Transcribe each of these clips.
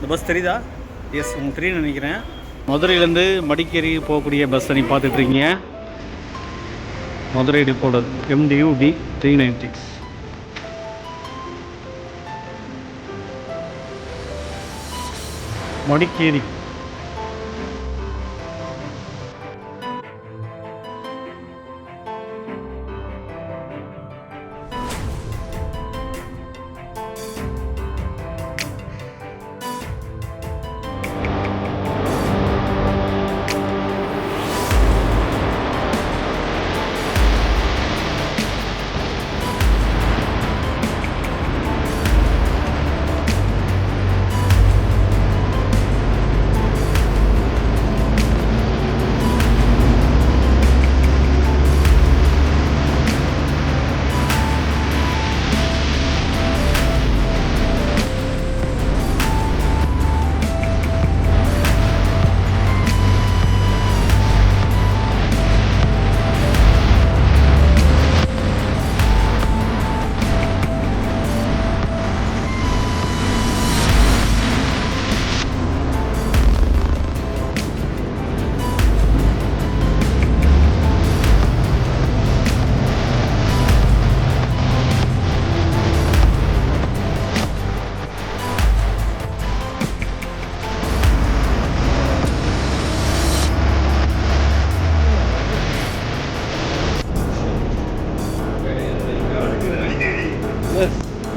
இந்த பஸ் தெரியுதா? எஸ், உங்களுக்கு தெரியும்னு நினைக்கிறேன். மதுரையிலேருந்து மடிக்கேரி போகக்கூடிய பஸ்ஸை நீ பார்த்துட்ருக்கீங்க. மதுரை டிப்போட MDUD 390 Madikeri.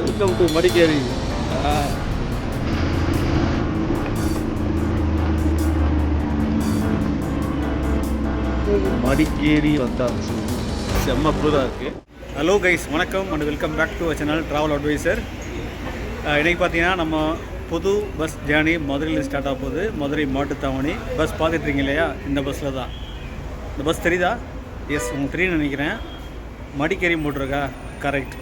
Welcome to Madikeri. Madikeri வந்தாச்சு. செம்ம குளிராக இருக்குது. ஹலோ கைஸ், வணக்கம் and welcome back to channel travel advisor. இன்றைக்கி பார்த்தீங்கன்னா நம்ம புது பஸ் ஜேர்னி மதுரையில் ஸ்டார்ட் ஆக போகுது. மதுரை மாட்டுத்தாவணி பஸ் பார்த்துட்ருக்கீங்க இல்லையா? இந்த பஸ்ஸில் தான். இந்த பஸ் தெரியுதா? எஸ், உங்களுக்கு தெரியும்னு நினைக்கிறேன். மடிக்கேரி போட்டிருக்கா? கரெக்ட்.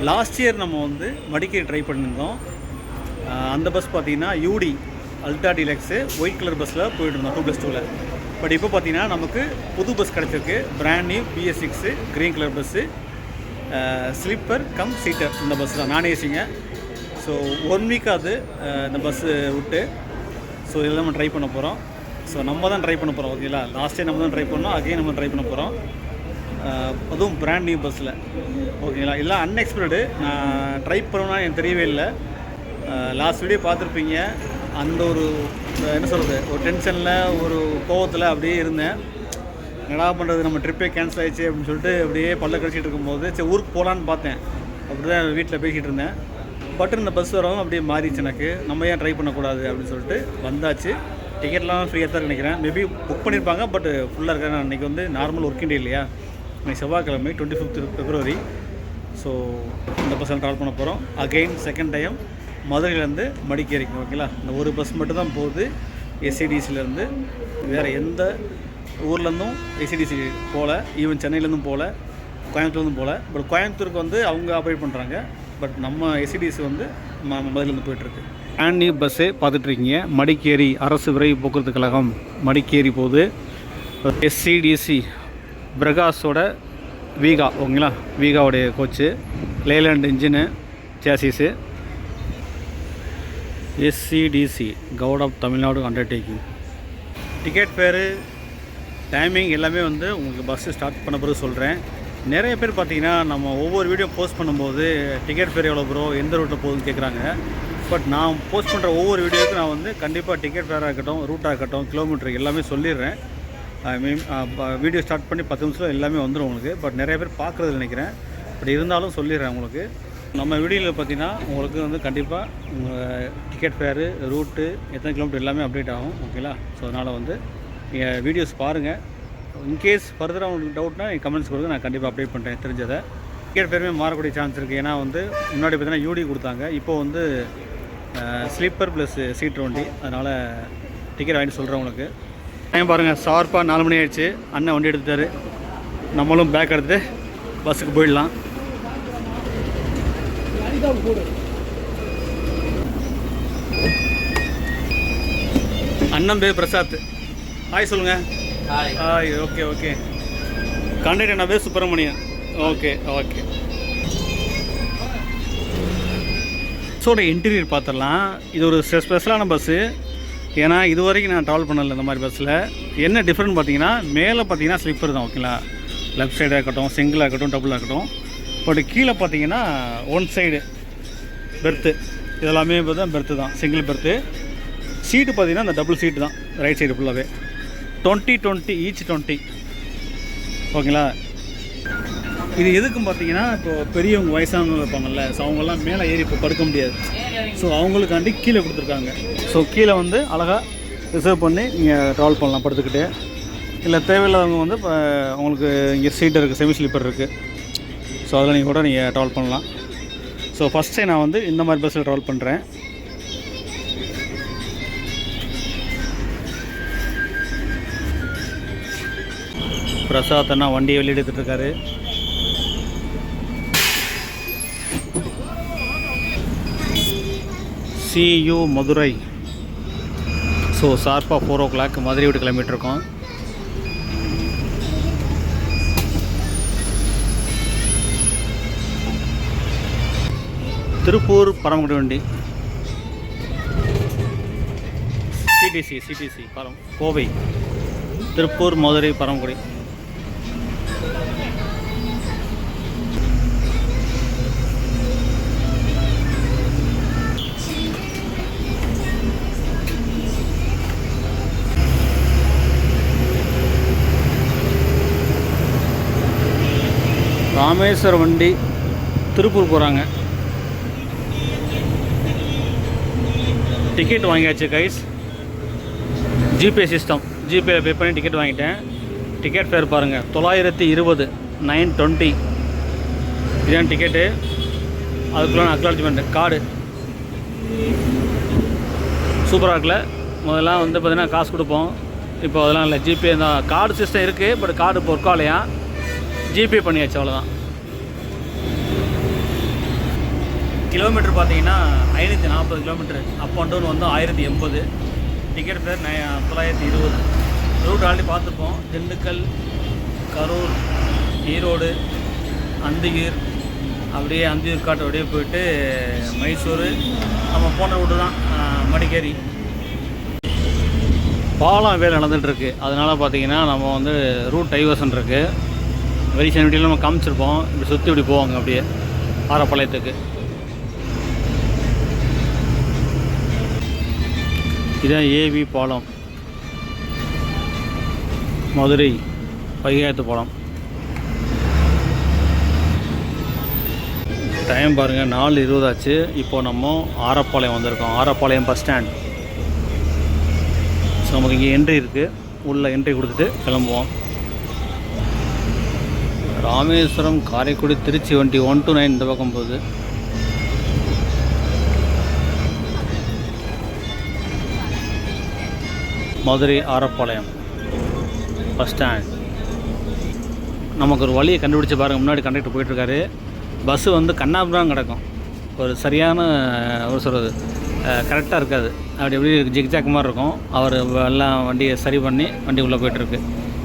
லாஸ்ட் இயர் நம்ம வந்து மடிக்கேரி ட்ரை பண்ணியிருந்தோம். அந்த பஸ் பார்த்திங்கன்னா UD ultra deluxe white colour பஸ்ஸில் போயிட்டு இருந்தோம் 2+2. பட் இப்போ பார்த்திங்கன்னா நமக்கு புது பஸ் கிடச்சிருக்கு. Brand new BS6 green colour bus, sleeper come seater. இந்த பஸ் தான் நான் ஏசிங்க. ஸோ 1 வீக்காவது இந்த பஸ்ஸு விட்டு ஸோ இதெல்லாம் நம்ம ட்ரை பண்ண போகிறோம். ஸோ நம்ம தான் ட்ரை பண்ண போகிறோம். ஓகேங்களா? லாஸ்ட் டைம் நம்ம தான் ட்ரை பண்ணோம், அகைன் நம்ம ட்ரை பண்ண போகிறோம். அதுவும் பிராண்ட் நியூ பஸ்ஸில். ஓகேங்களா? எல்லாம் அன்எக்ஸ்பெக்டடு. நான் ட்ரை பண்ணணும்னா எனக்கு தெரியவே இல்லை. லாஸ்ட் வீடியோ பார்த்துருப்பீங்க. அந்த ஒரு என்ன சொல்கிறது, ஒரு டென்ஷனில் ஒரு கோவத்தில் அப்படியே இருந்தேன். என்னடா பண்ணுறது, நம்ம ட்ரிப்பே கேன்சல் ஆகிடுச்சு அப்படின்னு சொல்லிட்டு அப்படியே பல்ல கழிச்சிட்டு இருக்கும்போது சரி ஊருக்கு போகலான்னு பார்த்தேன். அப்படி தான் வீட்டில் பேசிகிட்டு இருந்தேன். பட் இந்த பஸ் வரவும் அப்படியே மாறிடுச்சு எனக்கு. நம்ம ஏன் ட்ரை பண்ணக்கூடாது அப்படின்னு சொல்லிட்டு வந்தாச்சு. டிக்கெட்லாம் ஃப்ரீயாக தான் நினைக்கிறேன். மேபி புக் பண்ணியிருப்பாங்க, பட் ஃபுல்லாக இருக்கேன். நான் இன்றைக்கி வந்து நார்மல் ஒர்க்கிங் டே இல்லையா? இன்னைக்கு செவ்வாய்க்கிழமை 25th February. ஸோ இந்த பஸ்ஸில் ட்ராவல் பண்ண போகிறோம். அகெயின் செகண்ட் டைம் மதுரையிலேருந்து மடிக்கேரிக்கு. ஓகேங்களா? இந்த ஒரு பஸ் மட்டும் தான் போகுது SCDCலேருந்து. வேறு எந்த ஊர்லேருந்தும் SCDC போகல. ஈவன் சென்னையிலேருந்தும் போகல, கோயம்புத்தூர்லேருந்தும் போகல. பட் கோயம்புத்தூருக்கு வந்து அவங்க ஆப்ரேட் பண்ணுறாங்க. பட் நம்ம SCDC வந்து மதுரையிலேருந்து போயிட்டுருக்கு. பிராண்ட் நியூ பஸ்ஸு பார்த்துட்ருக்கீங்க. மடிக்கேரி அரசு விரைவு போக்குவரத்து கழகம் மடிக்கேரி போகுது. SCDC பிரகாஷோட வீகா. ஓகேங்களா? வீகாவுடைய coach, Leyland engine, chassis. SCDC government of Tamil Nadu undertaking. Ticket fare, timing எல்லாமே வந்து உங்களுக்கு பஸ்ஸு ஸ்டார்ட் பண்ண பிறகு சொல்கிறேன். நிறைய பேர் பார்த்தீங்கன்னா நம்ம ஒவ்வொரு வீடியோ போஸ்ட் பண்ணும்போது டிக்கெட் ஃபேர் எவ்வளோ ப்ரோ, எந்த ரூட்டில் போகுதுன்னு கேட்குறாங்க. பட் நான் போஸ்ட் பண்ணுற ஒவ்வொரு வீடியோவுக்கும் நான் வந்து கண்டிப்பாக டிக்கெட் ஃபேராக இருக்கட்டும், ரூட்டாக இருக்கட்டும், கிலோமீட்டர் எல்லாமே சொல்லிடுறேன். வீடியோ ஸ்டார்ட் பண்ணி 10 நிமிஷம் எல்லாமே வந்துடும் உங்களுக்கு. பட் நிறைய பேர் பார்க்குறது நினைக்கிறேன். பட் இருந்தாலும் சொல்லிடுறேன் உங்களுக்கு. நம்ம வீடியோவில் பார்த்தீங்கன்னா உங்களுக்கு வந்து கண்டிப்பாக உங்கள் டிக்கெட் ஃபேரு, ரூட்டு, எத்தனை கிலோமீட்டர் எல்லாமே அப்டேட் ஆகும். ஓகேங்களா? ஸோ அதனால் வந்து நீங்கள் வீடியோஸ் பாருங்கள். இன்கேஸ் ஃபர்தராக உங்களுக்கு டவுட்னா என் கமெண்ட்ஸ் கொடுங்க, நான் கண்டிப்பாக அப்டேட் பண்ணுறேன் தெரிஞ்சதை. டிக்கெட் ஃபேருமே மாறக்கூடிய சான்ஸ் இருக்குது. ஏன்னா வந்து முன்னாடி பார்த்தீங்கன்னா UD கொடுத்தாங்க, இப்போது வந்து ஸ்லீப்பர் ப்ளஸ் சீட் வண்டி. அதனால் டிக்கெட் வாங்கிட்டு சொல்கிறேன் உங்களுக்கு. டைம் பாருங்கள், ஷார்ப்பாக 4 மணி ஆயிடுச்சு. அண்ணன் வண்டி எடுத்துட்டார். நம்மளும் பேக் எடுத்துகிட்டு பஸ்ஸுக்கு போயிடலாம். அண்ணன் பேர் பிரசாத். ஹாய் சொல்லுங்கள். ஹாய். Okay okay. கண்டக்டர் என்ன பேர் சுப்பிரமணியன். Okay okay. பஸ்ஸோட இன்டீரியர் பார்த்துடலாம். இது ஒரு ஸ்பெஷலான பஸ்ஸு. ஏன்னா இது வரைக்கும் நான் ட்ராவல் பண்ணல இந்த மாதிரி பஸ்ஸில். என்ன டிஃப்ரெண்ட் பார்த்தீங்கன்னா, மேலே பார்த்தீங்கன்னா ஸ்லிப்பர் தான், ஓகேங்களா. லெஃப்ட் சைடாக இருக்கட்டும், சிங்கிளாக இருக்கட்டும், டபுளாக இருக்கட்டும். பட் கீழே பார்த்தீங்கன்னா ஒன் சைடு பெர்த்து, இதெல்லாமே பார்த்தா பெர்த்து தான், சிங்கிள் பெர்த்து. சீட்டு பார்த்தீங்கன்னா அந்த டபுள் சீட்டு தான், ரைட் சைடு ஃபுல்லாகவே 20 ஈச் 20, ஓகேங்களா. இது எதுக்கும் பார்த்தீங்கன்னா, இப்போது பெரியவங்க வயசானவங்க இருப்பாங்கல்ல, ஸோ அவங்கெல்லாம் மேலே ஏறி இப்போ படுக்க முடியாது. ஸோ அவங்களுக்காண்டி கீழே கொடுத்துருக்காங்க. ஸோ கீழே வந்து அழகாக ரிசர்வ் பண்ணி நீங்கள் ட்ராவல் பண்ணலாம் படுத்துக்கிட்டு. இல்லை தேவையில்லாதவங்க வந்து இப்போ உங்களுக்கு இங்கே சீட் இருக்குது, செமி ஸ்லீப்பர் இருக்குது. ஸோ அதில் நீங்கள் கூட நீங்கள் ட்ராவல் பண்ணலாம். ஸோ ஃபஸ்ட் டைம் நான் வந்து இந்த மாதிரி பஸ்ஸில் ட்ராவல் பண்ணுறேன். பிரசாத் அண்ணா வண்டியை வெளியே எடுத்துகிட்ருக்காரு. CU மதுரை. ஸோ ஷார்ப்பாக 4 o'clock மதுரை விட்டு கிளம்பிட்டுருக்கோம். திருப்பூர் பரமக்குடி வண்டி, சிடிசி கோவை, திருப்பூர், மதுரை, பரமக்குடி. ராமேஸ்வரம் வண்டி திருப்பூர் போகிறாங்க. டிக்கெட் வாங்கியாச்சு கைஸ். ஜிபே சிஸ்டம், ஜிபேயில் பே பண்ணி டிக்கெட் வாங்கிட்டேன். டிக்கெட் ஃபேர் பாருங்கள், 920, 920 இதுதான் டிக்கெட்டு. அதுக்குள்ள அக்னாலஜ்மெண்ட் கார்டு சூப்பராக இருக்குல்ல. முதல்ல வந்து பார்த்திங்கன்னா காசு கொடுப்போம், இப்போ அதெல்லாம் இல்லை, ஜிபே தான். கார்டு சிஸ்டம் இருக்குது, பட் கார்டு இப்போ ஒர்க் ஆகலையா, ஜிபே பண்ணியாச்சு, அவ்வளோதான். கிலோமீட்டர் பார்த்தீங்கன்னா 540 கிலோமீட்டர். அப் அண்ட் டவுன் வந்து 1080. Ticket fair 920. ரூட் ஆல்ரெடி பார்த்துப்போம். திண்டுக்கல், கரூர், ஈரோடு, அந்தியூர், அப்படியே அந்தியூர் காட்டு அப்படியே போயிட்டு மைசூர், நம்ம போன ரூட்டு தான் மடிக்கேரி. பாலம் வேலை நடந்துகிட்ருக்கு, அதனால் பார்த்தீங்கன்னா நம்ம வந்து ரூட் டைவர்ஷன் இருக்குது. வெரிசன் வீட்டில் நம்ம காமிச்சிருப்போம். இப்படி சுற்றி இப்படி போவாங்க அப்படியே ஆரப்பாளையத்துக்கு. இதுதான் ஏவி பாலம், மதுரை வைகாயத்து பாலம். டைம் பாருங்கள், 4:20 ஆச்சு. இப்போது நம்ம ஆரப்பாளையம் வந்திருக்கோம். Arappalayam bus stand. ஸோ நமக்கு இங்கே என்ட்ரி இருக்குது, உள்ள என்ட்ரி கொடுத்துட்டு கிளம்புவோம். ராமேஸ்வரம், காரைக்குடி, திருச்சி வண்டி 1 to 9 இந்த பக்கம் போகுது. Madurai Arappalayam bus stand. நமக்கு ஒரு வழியை கண்டுபிடிச்சி பாருங்கள். முன்னாடி கண்டக்டர் போயிட்டுருக்காரு. பஸ்ஸு வந்து கண்ணாபிரான் கிடக்கும், ஒரு சரியான ஒரு சொல்கிறது கரெக்டாக இருக்காது. அப்படி எப்படி ஜிக்ஜாக் மாதிரி இருக்கும். அவர் எல்லாம் வண்டியை சரி பண்ணி வண்டி உள்ளே போய்ட்டுருக்கு.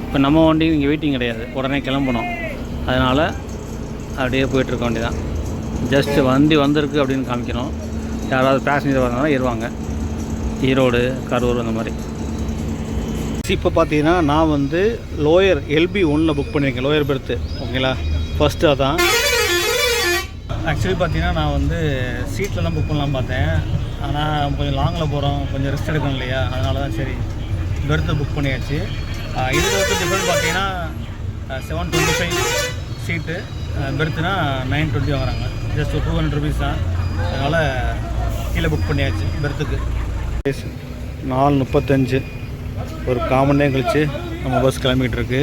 இப்போ நம்ம வண்டி இங்கே வெயிட்டிங் கிடையாது, உடனே கிளம்பணும். அதனால் அப்படியே போய்ட்டுருக்க வண்டி தான். ஜஸ்ட்டு வண்டி வந்திருக்கு அப்படின்னு காமிக்கணும். யாராவது பேசஞ்சர் வரனால ஏறுவாங்க. ஈரோடு, கரூர் அந்த மாதிரி. இப்போ பார்த்தீங்கன்னா நான் வந்து லோயர் LB1 புக் பண்ணியிருக்கேன், லோயர் பெர்த்து, ஓகேங்களா. ஃபஸ்ட்டு அதான். ஆக்சுவலி பார்த்தீங்கன்னா நான் வந்து சீட்டில் தான் புக் பண்ணலாம் பார்த்தேன். ஆனால் கொஞ்சம் லாங்கில் போகிறோம், கொஞ்சம் ரெஸ்ட் எடுக்கணும் இல்லையா, அதனால தான் சரி பெர்த்தை புக் பண்ணியாச்சு. இதில் வந்து டிஃபரெண்ட் பார்த்தீங்கன்னா 725 சீட்டு, பெர்த்துனா 920 வாங்குறாங்க. ஜஸ்ட் 200 rupees தான். அதனால் கீழே புக் பண்ணியாச்சு பெர்த்துக்கு. 4:35, ஒரு 1/4 மணி நேரம் கழித்து நம்ம பஸ் கிளம்பிகிட்டு இருக்கு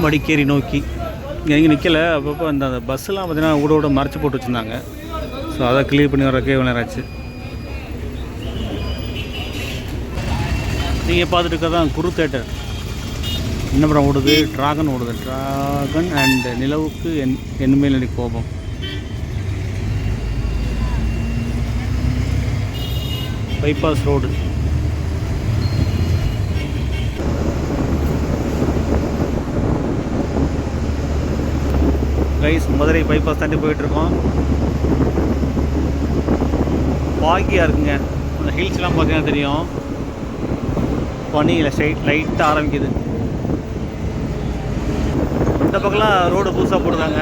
மடிக்கேரி நோக்கி. இங்கே எங்கே நிற்கலை. அப்பப்போ அந்த பஸ்ஸெலாம் பார்த்திங்கன்னா ஊட மறைச்சி போட்டு வச்சுருந்தாங்க. ஸோ அதை கிளியர் பண்ணி வரக்கே இவ்வளோ நேரம் ஆச்சு. நீங்கள் பார்த்துட்டு இருக்கதான் குரு தேட்டர். என்ன படம் ஓடுது? ட்ராகன் ஓடுது. ட்ராகன் அண்ட் நிலவுக்கு என்மேல் எனக்கு கோபம். Bypass road. Guys, Madurai bypass தாண்டி போயிட்டுருக்கோம். ஃபாகியாக இருக்குங்க. அந்த ஹில்ஸ்லாம் பார்த்தீங்கன்னா தெரியும், பனியில் லைட்டாக ஆரம்பிக்குது. இந்த பக்கம்லாம் ரோடு புதுசாக போடுறாங்க.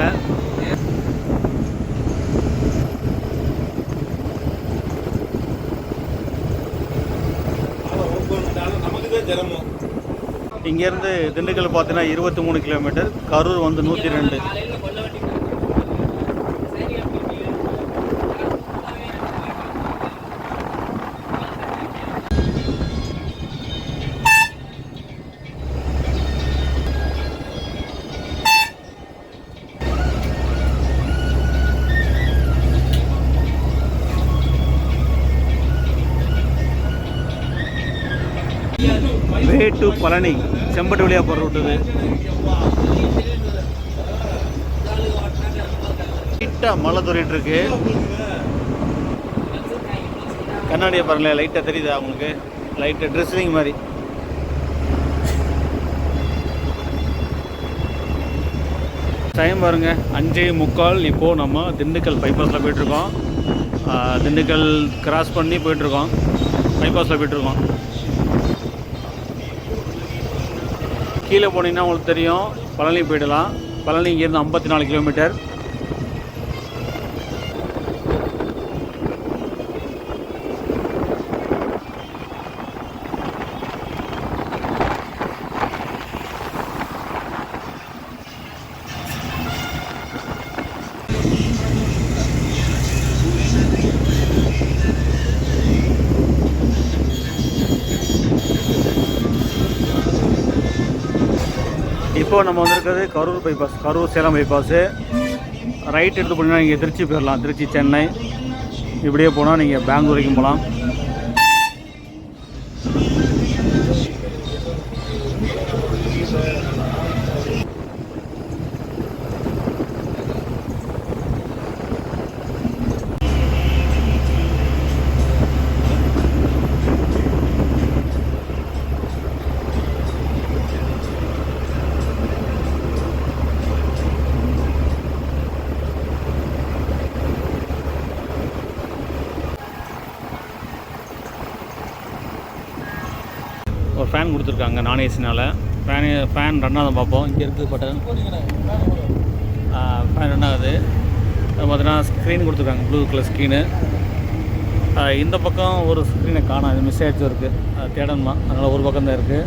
இங்கேருந்து திண்டுக்கல் பார்த்தீங்கன்னா 23 கிலோமீட்டர், கரூர் வந்து 102. வே டு பழனி செம்பட்டு வழியாக போகிற ரூட்டு. லைட்டாக மழை தூரிட்டு இருக்கு. கண்ணாடியை பாருங்களேன், லைட்டாக தெரியுதா உங்களுக்கு? லைட்டாக ட்ரெஸ்ஸிங் மாதிரி. டைம் பாருங்க 5:45. இப்போது நம்ம திண்டுக்கல் பைபாஸில் போயிட்டுருக்கோம். திண்டுக்கல் கிராஸ் பண்ணி போயிட்டுருக்கோம், பைபாஸில் போயிட்டுருக்கோம். கீழே போனீங்கன்னா உங்களுக்கு தெரியும், பழனி போயிடலாம். பழனி இங்கேருந்து 54 கிலோமீட்டர். இப்போது நம்ம வந்திருக்கிறது Karur bypass, Karur Salem bypass. Right எடுத்து போனீங்கன்னா நீங்கள் திருச்சி போயிடலாம், திருச்சி சென்னை. இப்படியே போனால் நீங்கள் பெங்களூர் வரைக்கும் போகலாம். ஒரு ஃபேன் கொடுத்துருக்காங்க நான் ஏசினால். ஃபேன் ரன் ஆகுது பார்ப்போம். இங்கே இருக்குது பட்டன், ஃபேன் ரன் ஆகுது. அது பார்த்தீங்கன்னா ஸ்க்ரீன் கொடுத்துருக்காங்க, ப்ளூ கலர் ஸ்க்ரீனு. இந்த பக்கம் ஒரு ஸ்க்ரீனை காணும், அது மிஸ் ஆகிடுச்சு இருக்குது, தேடணுமா, அதனால் ஒரு பக்கம் தான் இருக்குது.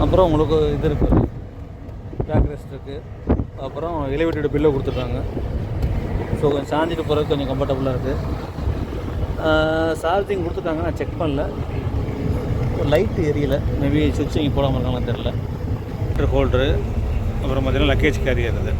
அப்புறம் உங்களுக்கு இது இருக்குது, பேக் ரெஸ்ட் இருக்குது. அப்புறம் எலிவேட்டட் பில்லோ கொடுத்துருக்காங்க. ஸோ கொஞ்சம் சாஞ்சிட்டு போகிறதுக்கு கொஞ்சம் கம்ஃபர்டபுளாக இருக்குது. சார்ஜிங் கொடுத்துருக்காங்க, நான் செக் பண்ணல. லைட்டு எரியலை, மேபி சுவிட்ச் இங்கே போடாமல் இருக்காங்கன்னு தெரில. வாட்டர் ஹோல்டரு, அப்புறம் பார்த்தீங்கன்னா லக்கேஜ் கேரியர். அது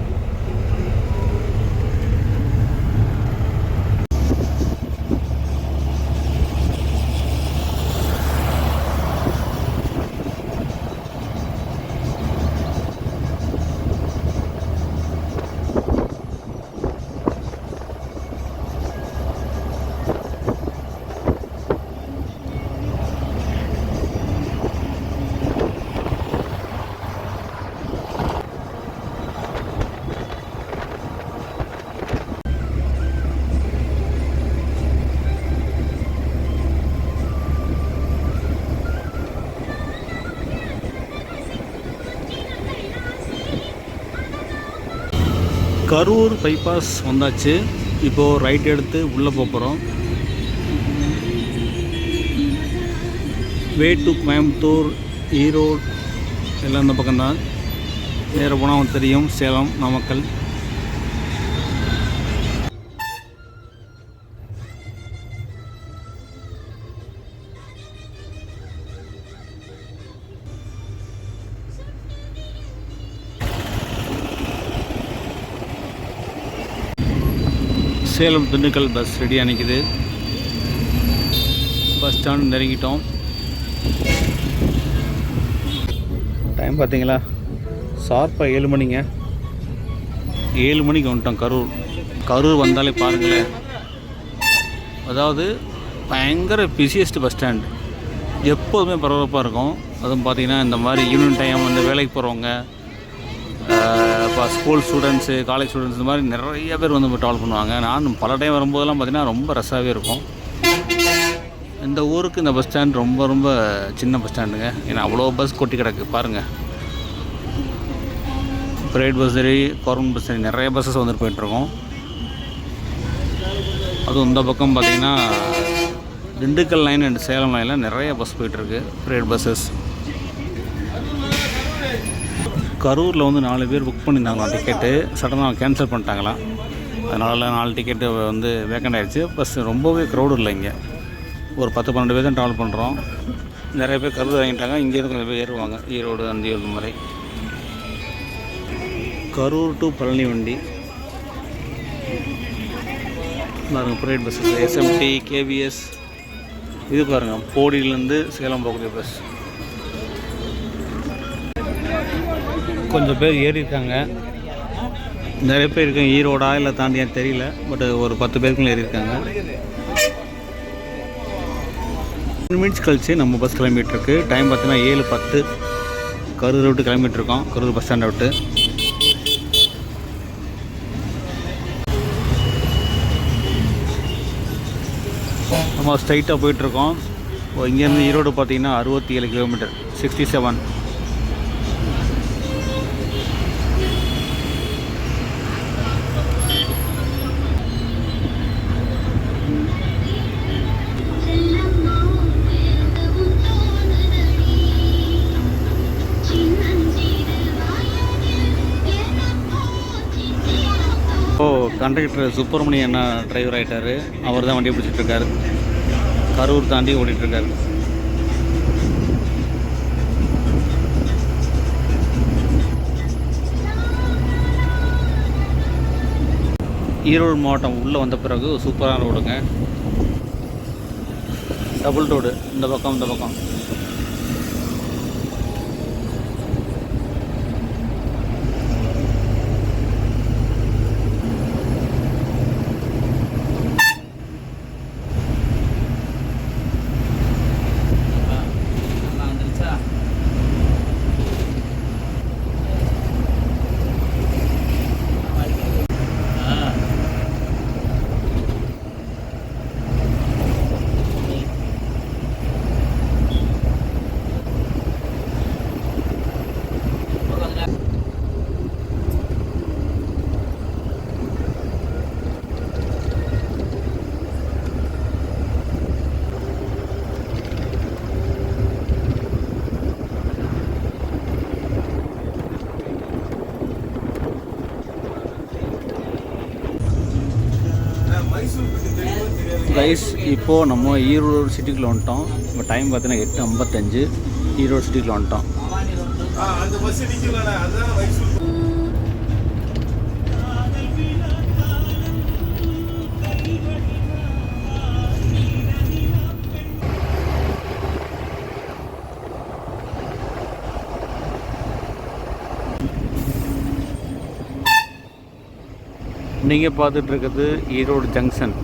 கரூர் பைபாஸ் வந்தாச்சு. இப்போது ரைட் எடுத்து உள்ளே போகிறோம். வே டு கோயம்புத்தூர், ஈரோடு எல்லாம் இந்த பக்கம்தான். நேராக போனால் அவங்களுக்கு தெரியும், சேலம், நாமக்கல். சேலம் திண்டுக்கல் பஸ் ரெடியாக நிற்கிது. Bus stand நெருங்கிட்டோம். டைம் பார்த்தீங்களா, ஷார்ப்பாக 7 மணிங்க. 7 மணிக்கு வந்துட்டோம் கரூர். கரூர் வந்தாலே பாருங்களேன், அதாவது பயங்கர பிஸியஸ்ட் பஸ் ஸ்டாண்ட். எப்போதுமே பரபரப்பாக இருக்கும். அதுவும் பார்த்திங்கன்னா இந்த மாதிரி ஈவினிங் டைம் வந்து வேலைக்கு போகிறவங்க, இப்போ ஸ்கூல் ஸ்டூடெண்ட்ஸு, காலேஜ் ஸ்டூடெண்ட்ஸ், இந்த மாதிரி நிறைய பேர் வந்து ட்ராவல் பண்ணுவாங்க. நான் பல டைம் வரும்போதெல்லாம் பார்த்திங்கன்னா ரொம்ப ரஷ்ஷாகவே இருக்கும். இந்த ஊருக்கு இந்த பஸ் ஸ்டாண்ட் ரொம்ப ரொம்ப சின்ன பஸ் ஸ்டாண்டுங்க. ஏன்னா அவ்வளோ பஸ் கொட்டி கிடக்கு பாருங்கள். ப்ரைவேட் பஸ் சரி, கவர்மெண்ட் பஸ் சரி, நிறைய பஸ்ஸஸ் வந்துட்டு போயிட்டுருக்கோம். அதுவும் இந்த பக்கம் பார்த்திங்கன்னா திண்டுக்கல் லைன் அண்ட் சேலம் லைனில் நிறைய பஸ் போயிட்டுருக்கு, ப்ரைவேட் பஸ்ஸஸ். கரூரில் வந்து 4 பேர் புக் பண்ணியிருந்தாங்களாம் டிக்கெட்டு, சடனாக கேன்சல் பண்ணிட்டாங்களாம். அதனால் 4 டிக்கெட்டு வந்து வேக்கண்ட் ஆகிடுச்சு. பஸ் ரொம்பவே க்ரௌடு இல்லை இங்கே. ஒரு 10-12 பேர் தான் ட்ராவல் பண்ணுறோம். நிறைய பேர் கரூர் வாங்கிட்டாங்க. இங்கேருந்து கொஞ்சம் பேர் ஏறுவாங்க, ஈரோடு அந்தியூர் மாதிரி. கரூர் டு பழனி வண்டி பாருங்கள், ப்ரைவேட் பஸ்ஸஸ் எஸ்எம்டி, கேவிஎஸ். இது பாருங்கள், போடியிலேருந்து சேலம் போகக்கூடிய பஸ். கொஞ்சம் பேர் ஏறியிருக்காங்க, நிறைய பேர் இருக்காங்க. ஈரோடா இல்லை தாண்டியான்னு தெரியல, பட் ஒரு 10 பேருக்குள்ள ஏறியிருக்காங்க. 10 மினிட்ஸ் கழிச்சு நம்ம பஸ் கிளம்பிகிட்ருக்கு. டைம் பார்த்தீங்கன்னா 7:10. கரூர் விட்டு கிளம்பிகிட்ருக்கோம், கரூர் பஸ் ஸ்டாண்டை விட்டு. நம்ம ஸ்ட்ரைட்டாக போயிட்டுருக்கோம். இங்கேருந்து ஈரோடு பார்த்தீங்கன்னா 67 கிலோமீட்டர், 67. கண்டக்டர் சுப்பிரமணியன் அண்ணா டிரைவர் ஆகிட்டார். அவர் தான் வண்டியை பிடிச்சிட்ருக்காரு. கரூர் தாண்டி ஓடிட்டுருக்காரு. ஈரோடு மாவட்டம் உள்ளே வந்த பிறகு சூப்பரான ரோடுங்க. டபுள் ரோடு, இந்த பக்கம் இந்த பக்கம். கைஸ், இப்போது நம்ம ஈரோடு சிட்டிக்குள்ளே வந்துட்டோம். இப்போ டைம் பார்த்தீங்கன்னா 8:55. ஈரோடு சிட்டிக்குள்ளே வந்துட்டோம். நீங்கள் பார்த்துட்ருக்கிறது ஈரோடு ஜங்ஷன்.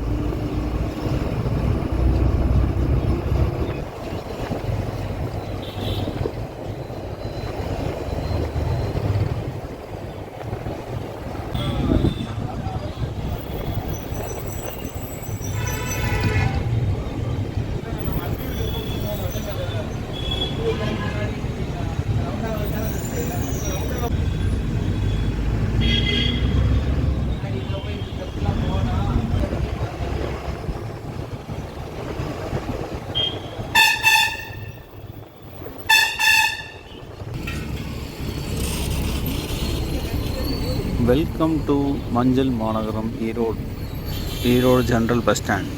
வெல்கம் டு மஞ்சள் மாநகரம் Erode, Erode general bus stand.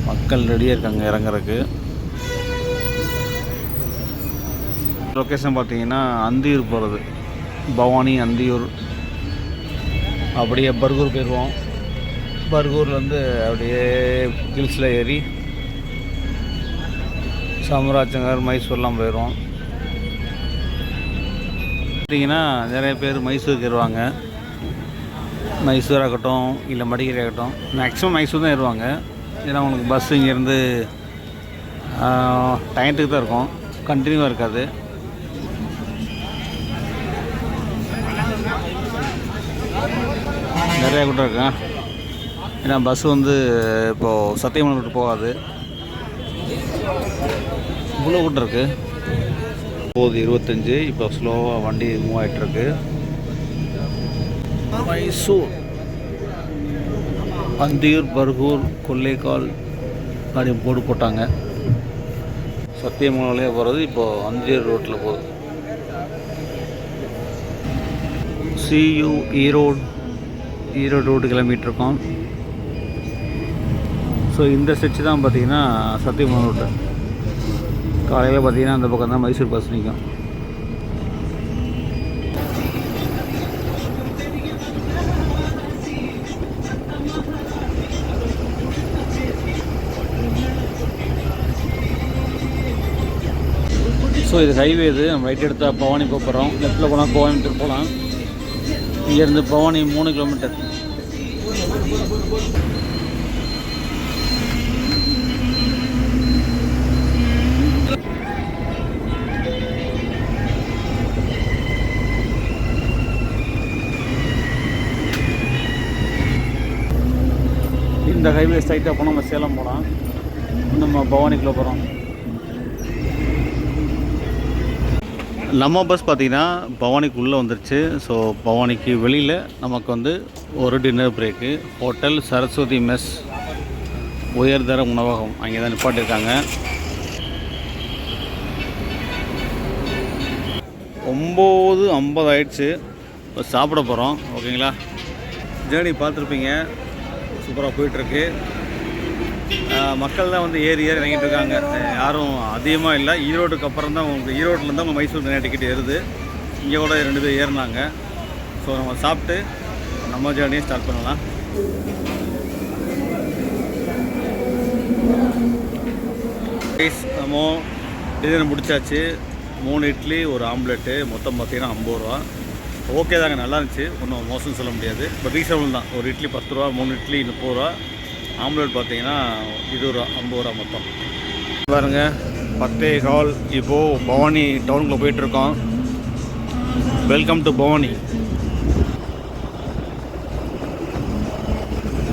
மக்கள் ரெடியாக இருக்காங்க இறங்குறதுக்கு. லொக்கேஷன் பார்த்தீங்கன்னா அந்தியூர் போகிறது, பவானி அந்தியூர். அப்படியே பர்கூர் போயிடுவோம். பர்கூர்லேருந்து அப்படியே ஹில்ஸில் ஏறி சாம்ராஜ்நகர், மைசூர்லாம் போயிடுவோம். பார்த்தீங்கன்னா நிறைய பேர் மைசூருக்கு ஏறுவாங்க. மைசூர் ஆகட்டும் இல்லை மடிக்கேரி ஆகட்டும், மேக்ஸிமம் மைசூர் தான் ஏறுவாங்க. ஏன்னா உங்களுக்கு பஸ் இங்கேருந்து டயத்துக்கு தான் இருக்கும், கண்டினியூவாக இருக்காது. நிறையா கூட்டம் இருக்கா. ஏன்னா பஸ் வந்து இப்போது சத்தியமங்கலம் விட்டு போகாது. இவ்வளோ கூட்டம் இருக்குது. 9:25 இப்போ ஸ்லோவாக வண்டி மூவ் ஆகிட்டுருக்கு. மைசூர், அந்தியூர், பர்கூர், கொல்லேக்கால் அப்படின்னு போர்டு போட்டாங்க. சத்தியமங்கலே போகிறது இப்போது அந்தியூர் ரோட்டில் போகுது. சியூ ஈரோடு ரோடு கிளம்பிகிட்ருக்கோம். ஸோ இந்த ஸ்ட்ரெச்சு தான் பார்த்திங்கன்னா சத்தியமங்கலம் ரோட்டு. காலையில் பார்த்திங்கன்னா அந்த பக்கம் தான் மைசூர் பஸ் நிற்கும். ஸோ இது ஹைவே. இது நம்ம ரைட் எடுத்தால் பவானி போகிறோம், லெஃப்ட்டில் போனால் கோயம்புத்தூர் போகலாம். இங்கேருந்து பவானி 3 கிலோமீட்டர். இந்த ஹைவே ஸ்ட்ரைட்டாக போனால் நம்ம சேலம் போகலாம். நம்ம பவானிக்குள்ளே போகிறோம். நம்ம பஸ் பார்த்திங்கன்னா பவானிக்குள்ளே வந்துருச்சு. ஸோ பவானிக்கு வெளியில் நமக்கு வந்து ஒரு dinner break. Hotel Saraswathi mess உயர்தர உணவகம் அங்கே தான் நிப்பாட்டியிருக்காங்க. 9:50 ஆயிடுச்சு. இப்போ சாப்பிட போகிறோம். ஓகேங்களா? ஜேர்னி பார்த்துருப்பீங்க, சூப்பராக போயிட்டுருக்கு. மக்கள் தான் வந்து ஏறி இறங்கிட்டு இருக்காங்க. யாரும் அதிகமாக இல்லை. ஈரோடுக்கு அப்புறம் தான் உங்களுக்கு ஈரோட்டிலேருந்து நம்ம மைசூர் நிறைய டிக்கெட் ஏறுது. இங்கே கூட 2 பேர் ஏறினாங்க. ஸோ நம்ம சாப்பிட்டு நம்ம ஜேர்னியை ஸ்டார்ட் பண்ணலாம். நம்ம டின்னர் முடிச்சாச்சு. 3 இட்லி, ஒரு ஆம்லெட்டு, மொத்தம் பார்த்திங்கன்னா 50 ரூபா. ஓகே தாங்க, நல்லா இருந்துச்சு. ஒன்றும் மோசம்னு சொல்ல முடியாது. பட் ரீசனபிள் தான். ஒரு இட்லி 10 ரூபா, 3 இட்லி 30 ரூபா, ஆம்லெட் பார்த்தீங்கன்னா 20 ரூபா, 50 ரூபா மொத்தம். பாருங்கள், 10:15. இப்போது பவானி டவுனுக்குள்ளே போயிட்டுருக்கோம். Welcome to Bhavani.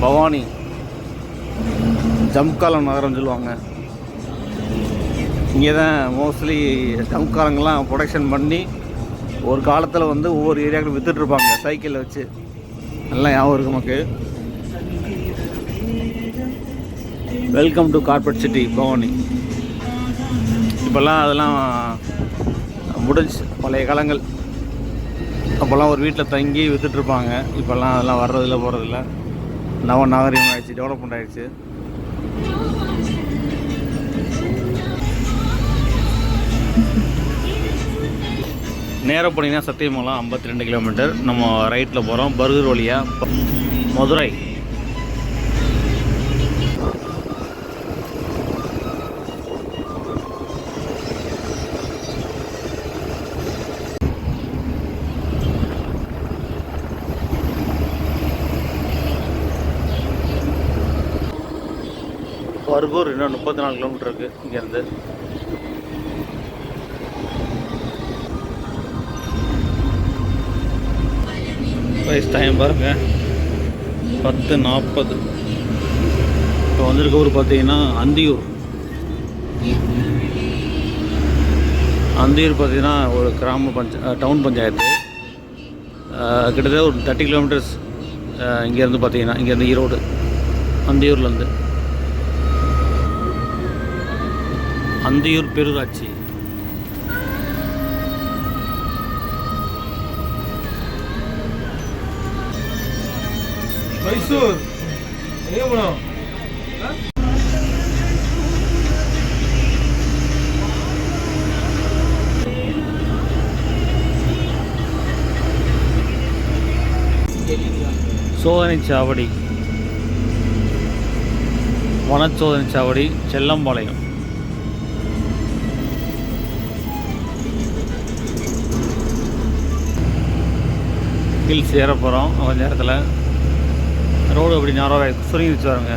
பவானி ஜம்காலம் நகரம்னு சொல்லுவாங்க. இங்கே தான் மோஸ்ட்லி ஜம்காலங்கள்லாம் ப்ரொடக்ஷன் பண்ணி ஒரு காலத்தில் வந்து ஒவ்வொரு ஏரியாவுக்கும் விற்றுட்ருப்பாங்க சைக்கிளில் வச்சு. நல்லா ஞாபகம் இருக்குது நமக்கு. Welcome to corporate city Bhavani. இப்போல்லாம் அதெல்லாம் முடிஞ்சு. பழைய காலங்கள் அப்போல்லாம் ஒரு வீட்டில் தங்கி விற்றுட்ருப்பாங்க. இப்போல்லாம் அதெல்லாம் வர்றதில்ல, போகிறதில்ல. நாகரிகம் ஆகிடுச்சு, டெவலப்மெண்ட் ஆகிடுச்சு. நேராக போனீங்கன்னா சத்தியமங்கலம் 52 கிலோமீட்டர். நம்ம ரைட்டில் போகிறோம். பர்கூர் வழியாக மதுரை. பர்கூர் இன்னும் 34 கிலோமீட்டர் இருக்குது இங்கேருந்து. ரைஸ் டைம் பாருங்கள், 10:40. இப்போ வந்திருக்க ஊர் பார்த்தீங்கன்னா அந்தியூர். அந்தியூர் பார்த்தீங்கன்னா ஒரு கிராம டவுன் பஞ்சாயத்து. கிட்டத்தட்ட ஒரு 30 கிலோமீட்டர்ஸ் இங்கேருந்து பார்த்தீங்கன்னா, இங்கேருந்து ஈரோடு, அந்தியூர்லேருந்து. அந்தியூர் பெருராட்சி. மைசூர் எங்கே போனோம்? சோதனைச்சாவடி, வனச்சோதனைச்சாவடி, செல்லம்பாளையம். ஹில்ஸ் ஏற போகிறோம் கொஞ்ச நேரத்தில். ரோடு அப்படி நேரம் சுருங்கிச்சு வாருங்க.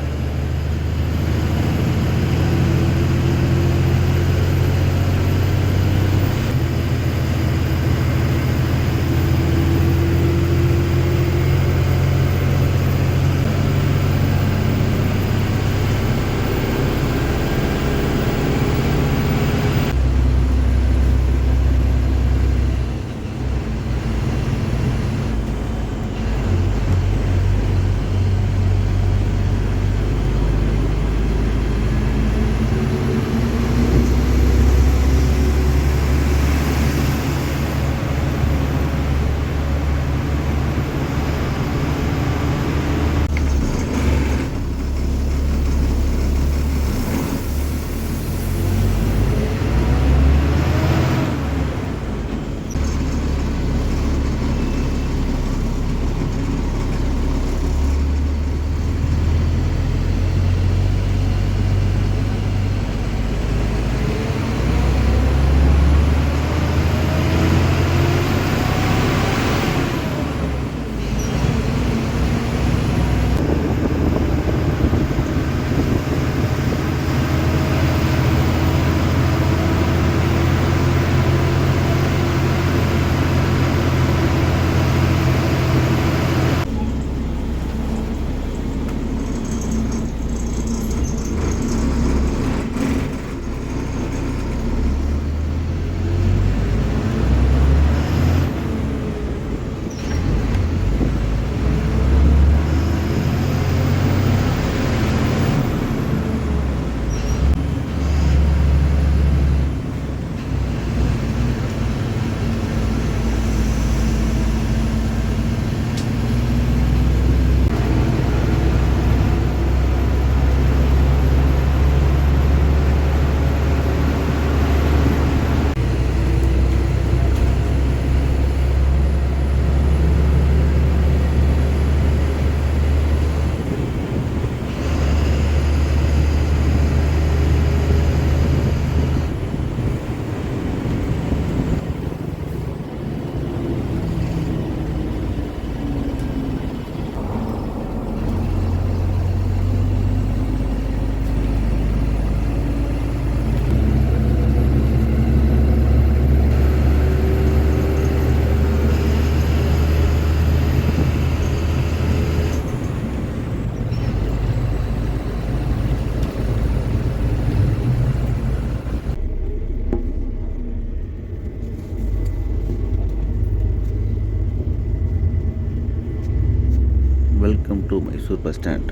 Mysore bus stand.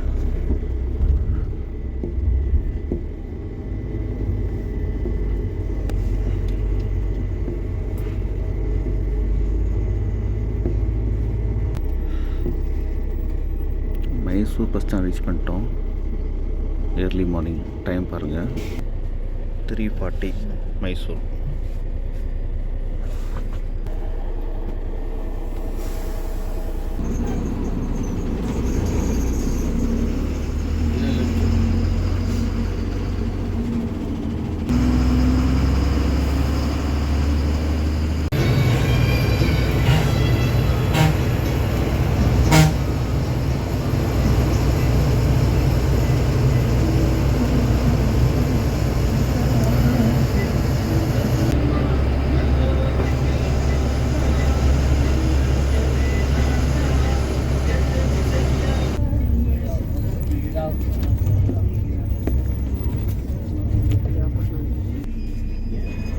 Mysore bus stand reach பண்ணிட்டோம். Early morning. டைம் பாருங்கள், 3:40 மைசூர்.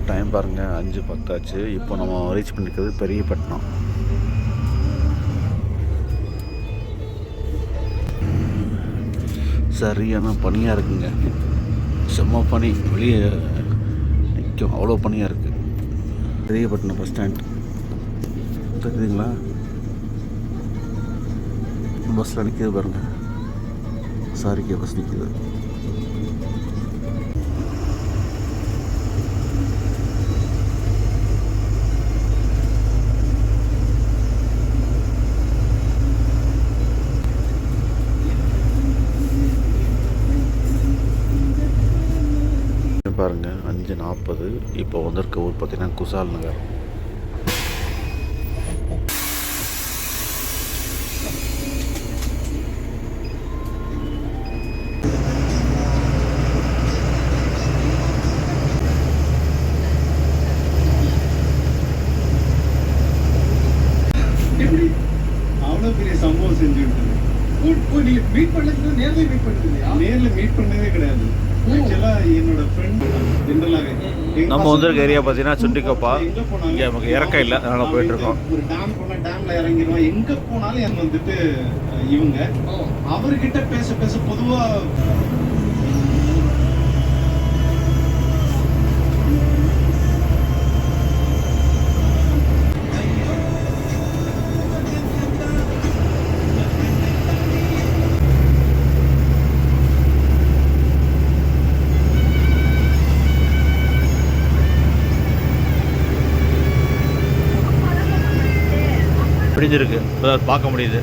டைம் பாருங்கள், 5:10 ஆச்சு. இப்போ நம்ம ரீச் பண்ணியிருக்கிறது பெரியப்பட்டினம். சரியான பனியாக இருக்குங்க, செம்ம பனி. வெளியே நிற்கும், அவ்வளோ பனியாக இருக்குது. பெரியப்பட்டினம் பஸ் ஸ்டாண்ட் தெரியுதுங்களா? பஸ்ஸில் நிற்கிது பாருங்கள், சாரிக்கே பஸ் நிற்கிது. பாருங்கள், 5:40. இப்போ வந்திருக்க ஊர் பார்த்திங்கன்னா குசால் நகர். அவ்வளோ பெரிய சம்பவம் செஞ்சுட்டு மீட் பண்ணது நேரில் மீட் பண்ணது இல்லையா? நேரில் மீட் பண்ணதே கிடையாது. ஆக்சுவலாக என்னோட ஃப்ரெண்ட் ஜென்ரலாகவே நம்ம வந்திருக்க ஏரியா பார்த்தீங்கன்னா சுண்டிக்கோப்பா. இங்கே நமக்கு இறக்கம் இல்லை, அதனால் போயிட்டுருக்கோம். ஒரு டேம் போனால் டேமில் இறங்கிடுவோம். எங்கே போனாலும் எனக்கு வந்துட்டு இவங்க அவர்கிட்ட பேச பேச பொதுவாக பிடிச்சிருக்கு, பார்க்க முடியுது.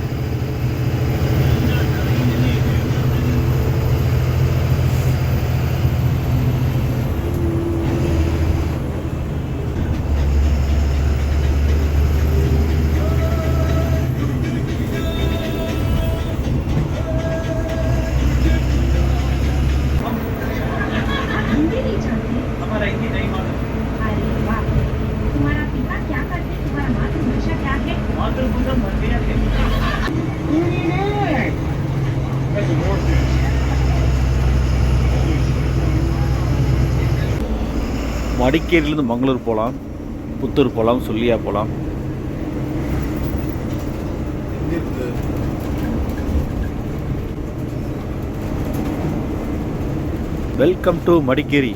மடிக்கேரியிலேருந்து மங்களூர் போகலாம், புத்தூர் போகலாம், சொல்லியா போகலாம். Welcome to Madikeri.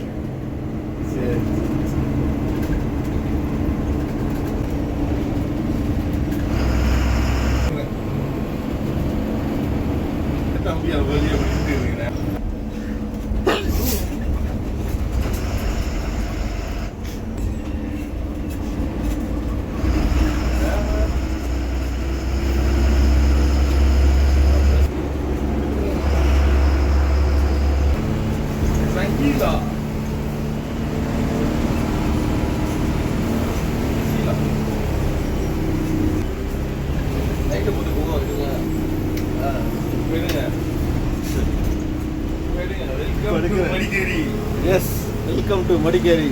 Yes, welcome to Madikeri.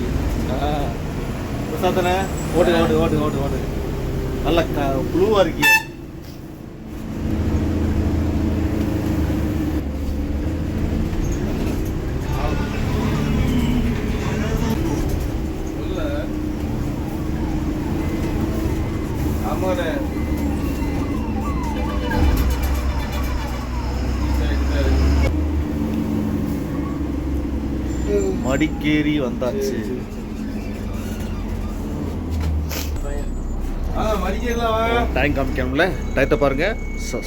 பிரசாத்தனை ஓட்டு ஓட்டு ஓட்டு ஓட்டு ஓட்டு நல்ல ப்ளூவாக இருக்கீங்க. மடிக்கேரி வந்தாச்சு. டைம் காமிக்கணும்ல, டயத்தை பாருங்க.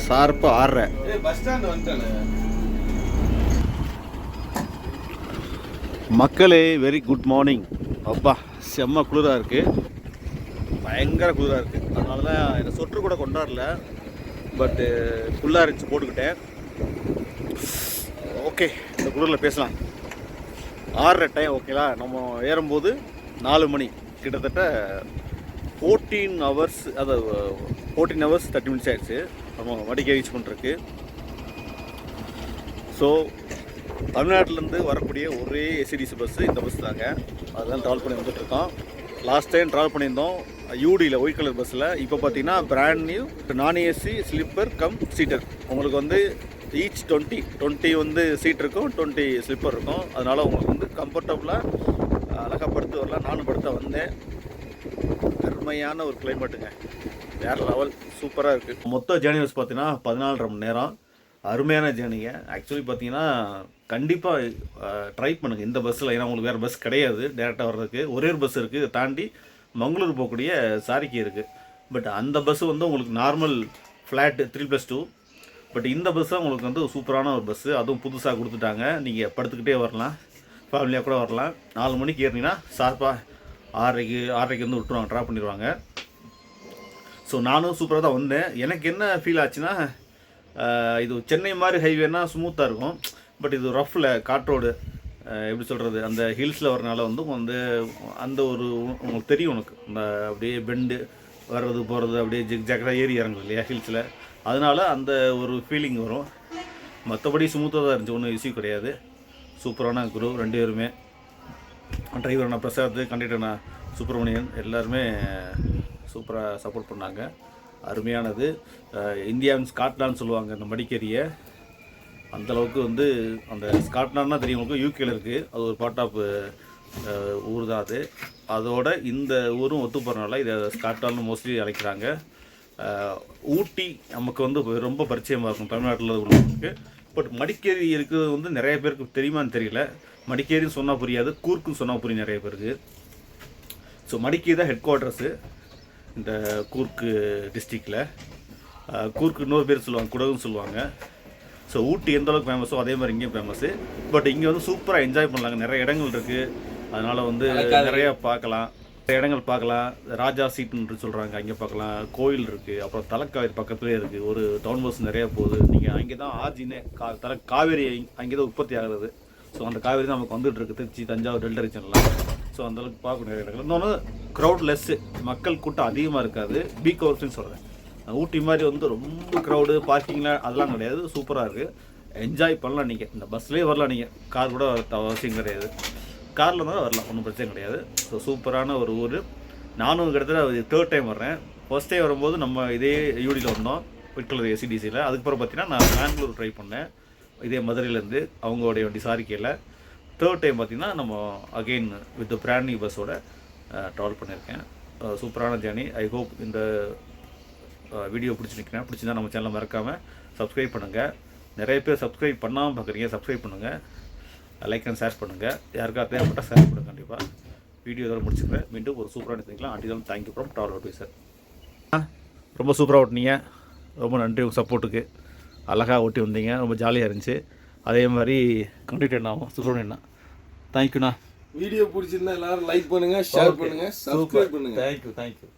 ஷார்ப்பாக 6:30. பஸ் ஸ்டாண்ட் வந்துட்டானே. மக்களே, வெரி குட் மார்னிங். அப்பா செம்ம குளிராக இருக்குது, பயங்கர குளிராக இருக்குது. அதனால தான் என்னை சொற்று கூட கொண்டாடல, பட்டு ஃபுல்லாக இருந்துச்சு போட்டுக்கிட்டேன். ஓகே, இந்த குளிரில் பேசலாம். 6:30 டைம் ஓகேங்களா. நம்ம ஏறும்போது 4 மணி, கிட்டத்தட்ட 14 hours, அதாவது 14 hours 30 minutes ஆயிடுச்சு நம்ம மடிக்க ரீச் பண்ணுறதுக்கு. ஸோ தமிழ்நாட்டிலேருந்து வரக்கூடிய ஒரே எஸ்சிடிசி பஸ்ஸு இந்த பஸ் தாங்க. அதுதான் ட்ராவல் பண்ணி வந்துட்டுருக்கோம். லாஸ்ட் டைம் ட்ராவல் பண்ணியிருந்தோம் யூடியில், ஒயிட் கலர் பஸ்ஸில். இப்போ பார்த்தீங்கன்னா பிராண்ட் நியூ நான் ஏசி ஸ்லீப்பர் கம் சீட்டர். உங்களுக்கு வந்து ஈச் 20 வந்து சீட் இருக்கும், 20 ஸ்லிப்பர் இருக்கும். அதனால் உங்களுக்கு வந்து கம்ஃபர்டபுளாக அழகாக படுத்து வரலாம். நானும் படுத்த வந்தேன். அருமையான ஒரு கிளைமேட்டுங்க, வேறு லெவல், சூப்பராக இருக்குது. மொத்த ஜேர்னி பஸ் பார்த்தீங்கன்னா 14.5 மணி நேரம். அருமையான ஜேர்னிங்க. ஆக்சுவலி பார்த்தீங்கன்னா கண்டிப்பாக ட்ரை பண்ணுங்கள் இந்த பஸ்ஸில். ஏன்னா உங்களுக்கு வேறு பஸ் கிடையாது டேரெக்டாக வர்றதுக்கு. ஒரே ஒரு பஸ் இருக்குது, தாண்டி மங்களூர் போகக்கூடிய சாரிக்கி இருக்குது. பட் அந்த பஸ்ஸு வந்து உங்களுக்கு நார்மல் ஃப்ளாட் 3+2. பட் இந்த பஸ்ஸு உங்களுக்கு வந்து சூப்பரான ஒரு பஸ்ஸு, அதுவும் புதுசாக கொடுத்துட்டாங்க. நீங்கள் படுத்துக்கிட்டே வரலாம், ஃபேமிலியாக கூட வரலாம். 4 மணிக்கு ஏறினீங்கன்னா ஷார்ப்பாக 6:30 வந்து விட்டுருவாங்க, ட்ராப் பண்ணிடுவாங்க. ஸோ நானும் சூப்பராக தான் வந்தேன். எனக்கு என்ன ஃபீல் ஆச்சுன்னா, இது சென்னை மாதிரி ஹைவேனா ஸ்மூத்தாக இருக்கும். பட் இது ரஃப்பில் காற்றோடு எப்படி சொல்கிறது, அந்த ஹில்ஸில் வரனால வந்து அந்த ஒரு உங்களுக்கு தெரியும், உனக்கு அந்த அப்படியே பெண்டு வர்றது போகிறது, அப்படியே ஜாக்கெட்டாக ஏறி இறங்கும் இல்லையா ஹில்ஸில். அதனால் அந்த ஒரு ஃபீலிங் வரும். மற்றபடி ஸ்மூத்தாக தான் இருந்துச்சு, ஒன்றும் இஷ்யூ கிடையாது. சூப்பரான குரு 2 பேருமே. டிரைவரான பிரசாத், கண்டக்டர்னா சுப்பிரமணியன், எல்லாருமே சூப்பராக சப்போர்ட் பண்ணாங்க. அருமையானது. இந்தியாவின் ஸ்காட்லாந்து சொல்லுவாங்க இந்த மடிக்கேரியை. அந்தளவுக்கு வந்து அந்த ஸ்காட்லாண்ட்னா தெரியும் உங்களுக்கு, யூகேல இருக்குது. அது ஒரு பார்ட் ஆஃப் ஊர் தான் அது. அதோட இந்த ஊரும் ஒத்து போகிறனால இதை ஸ்காட்லாண்டு மோஸ்ட்லி அழைக்கிறாங்க. ஊட்டி நமக்கு வந்து ரொம்ப பரிச்சயமாக இருக்கும் தமிழ்நாட்டில் உள்ளவங்களுக்கு. பட் மடிக்கேரி இருக்கிறது வந்து நிறைய பேருக்கு தெரியுமான்னு தெரியல. மடிக்கேரின்னு சொன்னால் புரியாது, கூர்க்குன்னு சொன்னால் புரியும் நிறைய பேருக்கு. ஸோ மடிக்கேரி தான் ஹெட் குவார்ட்டர்ஸு இந்த கூர்க்கு டிஸ்ட்ரிக்டில். கூர்க்கு இன்னொரு பேர் சொல்லுவாங்க, குடகுன்னு சொல்லுவாங்க. ஸோ ஊட்டி எந்த அளவுக்கு ஃபேமஸோ அதே மாதிரி இங்கேயும் ஃபேமஸ்ஸு. பட் இங்கே வந்து சூப்பராக என்ஜாய் பண்ணலாங்க. நிறைய இடங்கள் இருக்குது, அதனால் வந்து நிறையா பார்க்கலாம், நிறைய இடங்கள் பார்க்கலாம். ராஜா சீட்டுன்னு சொல்கிறாங்க, அங்கே பார்க்கலாம். கோயில் இருக்குது, அப்புறம் தலைக்காவேரி பக்கத்துலேயே இருக்குது. ஒரு டவுன் பஸ் நிறையா போகுது. நீங்கள் அங்கே தான் ஆர்ஜினே காவேரி அங்கே தான் உற்பத்தி ஆகிறது. ஸோ அந்த காவேரி தான் நமக்கு வந்துட்டு இருக்குது, திருச்சி, தஞ்சாவூர், டெல்டா ரீஜன்லாம். ஸோ அந்தளவுக்கு பார்க்க நிறைய இடங்கள். இன்னொன்று க்ரௌட் லெஸ்ஸு, மக்கள் கூட்டம் அதிகமாக இருக்காது. பீக் ஹவர்ஸ்ன்னு சொல்கிறேன். ஊட்டி மாதிரி வந்து ரொம்ப க்ரௌடு, பார்க்கிங்லாம் அதெல்லாம் கிடையாது. சூப்பராக இருக்குது, என்ஜாய் பண்ணலாம். நீங்கள் இந்த பஸ்லேயே வரலாம், நீங்கள் கார் கூட அவசியம் கிடையாது. காரில் இருந்தாலும் வரலாம், ஒன்றும் பிரச்சனை கிடையாது. ஸோ சூப்பரான ஒரு ஊர். நானும் கிட்டத்தட்ட 3rd டைம் வர்றேன். ஃபர்ஸ்ட் டைம் வரும்போது நம்ம இதே யூடியில் வந்தோம், ஒயிட் கலர் எஸ்சிடிசியில். அதுக்கப்புறம் பார்த்தீங்கன்னா நான் பெங்களூர் ட்ரை பண்ணேன், இதே மதுரையிலேருந்து அவங்களுடைய வண்டி சாரிக்கையில். 3rd டைம் பார்த்திங்கன்னா நம்ம அகெயின் வித் பிராண்ட் நியூ பஸ்ஸோட ட்ராவல் பண்ணியிருக்கேன். சூப்பரான ஜேர்னி. ஐ ஹோப் இந்த வீடியோ பிடிச்சிருக்கேன். பிடிச்சிருந்தா நம்ம சேனலை மறக்காமல் சப்ஸ்கிரைப் பண்ணுங்கள். நிறைய பேர் சப்ஸ்கிரைப் பண்ணாமல் பார்க்குறீங்க, சப்ஸ்கிரைப் பண்ணுங்கள், லைக் அண்ட் ஷேர் பண்ணுங்கள். யாருக்காக தேவைப்பட்டால் ஷேர் பண்ணுங்கள். கண்டிப்பாக வீடியோ இதோட முடிச்சுக்கிறேன். மீண்டும் ஒரு சூப்பரான எடுத்துக்கலாம். அண்டிதான் தேங்க்யூ ஃப்ரம் ட்ராவல் அட்வைசர். ரொம்ப சூப்பராக ஓட்டினீங்க, ரொம்ப நன்றி உங்கள் சப்போர்ட்டுக்கு. அழகாக ஓட்டி வந்தீங்க, ரொம்ப ஜாலியாக இருந்துச்சு. அதே மாதிரி கண்டினியூ ஆகும் சுப்பிரமணியண்ணா. தேங்க்யூண்ணா. வீடியோ பிடிச்சிருந்தா எல்லாரும் லைக் பண்ணுங்கள், ஷேர் பண்ணுங்கள், சப்ஸ்கிரைப் பண்ணுங்கள். தேங்க்யூ.